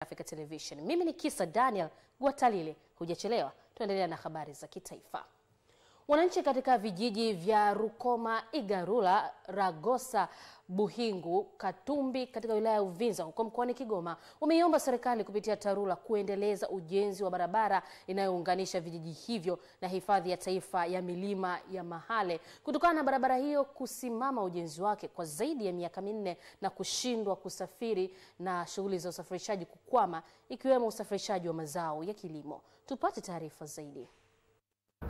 Africa Television. Mimi ni Kisa Daniel Gwatalile. Hujachelewa, tuendelea na habari za kitaifa. Wananchi katika vijiji vya Rukoma, Igarula, Ragosa, Buhingu, Katumbi katika wilaya ya Uvinza huko mkoani Kigoma wameiomba serikali kupitia TARURA kuendeleza ujenzi wa barabara inayounganisha vijiji hivyo na hifadhi ya taifa ya milima ya Mahale kutokana na barabara hiyo kusimama ujenzi wake kwa zaidi ya miaka 4 na kushindwa kusafiri na shughuli za usafirishaji kukwama ikiwemo usafirishaji wa mazao ya kilimo. Tupate taarifa zaidi.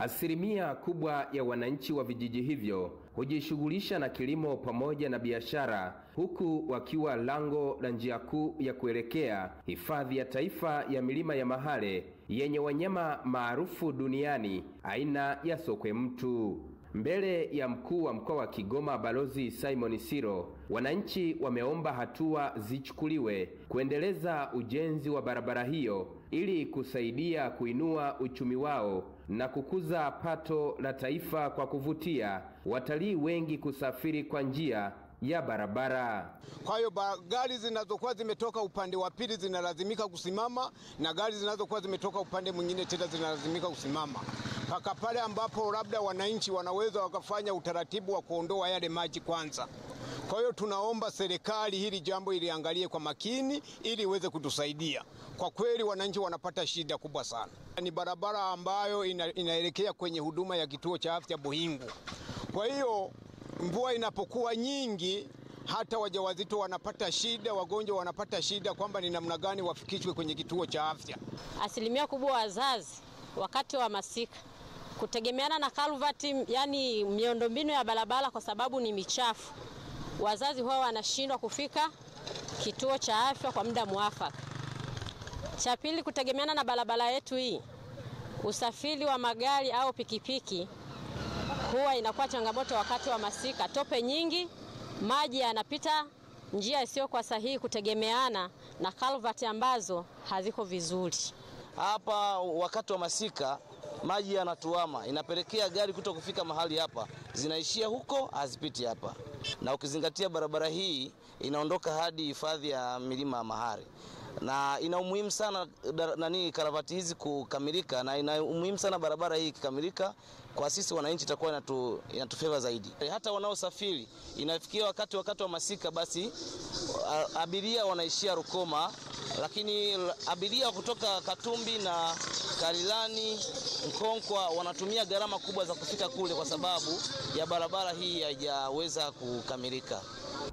Asilimia kubwa ya wananchi wa vijiji hivyo hujishughulisha na kilimo pamoja na biashara, huku wakiwa lango la njia kuu ya kuelekea hifadhi ya taifa ya milima ya Mahale yenye wanyama maarufu duniani aina ya sokwe mtu. Mbele ya mkuu wa mkoa wa Kigoma Balozi Simon Siro, wananchi wameomba hatua zichukuliwe kuendeleza ujenzi wa barabara hiyo ili kusaidia kuinua uchumi wao na kukuza pato la taifa kwa kuvutia watalii wengi kusafiri kwa njia ya barabara. Kwa hiyo gari zinazokuwa zimetoka upande wa pili zinalazimika kusimama na gari zinazokuwa zimetoka upande mwingine tena zinalazimika kusimama mpaka pale ambapo labda wananchi wanaweza wakafanya utaratibu wa kuondoa yale maji kwanza. Kwa hiyo tunaomba serikali hili jambo iliangalie kwa makini ili iweze kutusaidia. Kwa kweli wananchi wanapata shida kubwa sana. Ni barabara ambayo inaelekea kwenye huduma ya kituo cha afya Buhingu. Kwa hiyo mvua inapokuwa nyingi hata wajawazito wanapata shida, wagonjwa wanapata shida kwamba ni namna gani wafikishwe kwenye kituo cha afya. Asilimia kubwa wazazi wakati wa masika kutegemeana na kalvati, yani miundombinu ya barabara, kwa sababu ni michafu, wazazi huwa wanashindwa kufika kituo cha afya kwa muda mwafaka. Cha pili, kutegemeana na barabara yetu hii, usafiri wa magari au pikipiki huwa inakuwa changamoto wakati wa masika. Tope nyingi, maji yanapita njia isiyo kwa sahihi kutegemeana na kalvati ambazo haziko vizuri. Hapa wakati wa masika maji yanatuama, inapelekea gari kuto kufika mahali hapa, zinaishia huko, hazipiti hapa. Na ukizingatia barabara hii inaondoka hadi hifadhi ya milima ya Mahale, na ina umuhimu sana karavati hizi kukamilika, na ina umuhimu sana barabara hii ikikamilika kwa sisi wananchi itakuwa inatufeva zaidi. Hata wanaosafiri inafikia wakati wa masika, basi abiria wanaishia Rukoma, lakini abiria kutoka Katumbi na Kalilani, Mkonkwa wanatumia gharama kubwa za kufika kule kwa sababu ya barabara hii haijaweza kukamilika.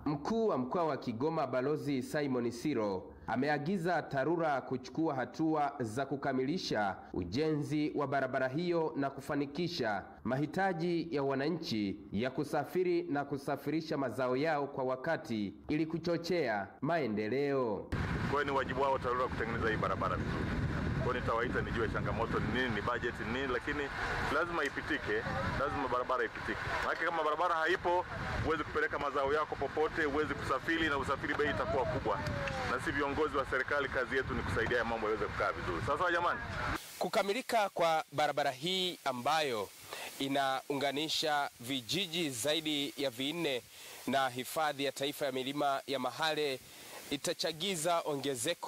Mkuu wa mkoa wa Kigoma Balozi Simon Siro ameagiza TARURA kuchukua hatua za kukamilisha ujenzi wa barabara hiyo na kufanikisha mahitaji ya wananchi ya kusafiri na kusafirisha mazao yao kwa wakati ili kuchochea maendeleo. Kwa ni wajibu wao TARURA kutengeneza hii barabara vizuri. Kwa nitawaita nijue changamoto ni nini, ni budget ni nini, lakini lazima ipitike, lazima barabara ipitike. Maana kama barabara haipo, huwezi kupeleka mazao yako popote, huwezi kusafiri, na usafiri bei itakuwa kubwa. Na si viongozi wa serikali, kazi yetu ni kusaidia mambo yaweze kukaa vizuri. Sasa jamani, kukamilika kwa barabara hii ambayo inaunganisha vijiji zaidi ya 4 na hifadhi ya taifa ya milima ya Mahale itachagiza ongezeko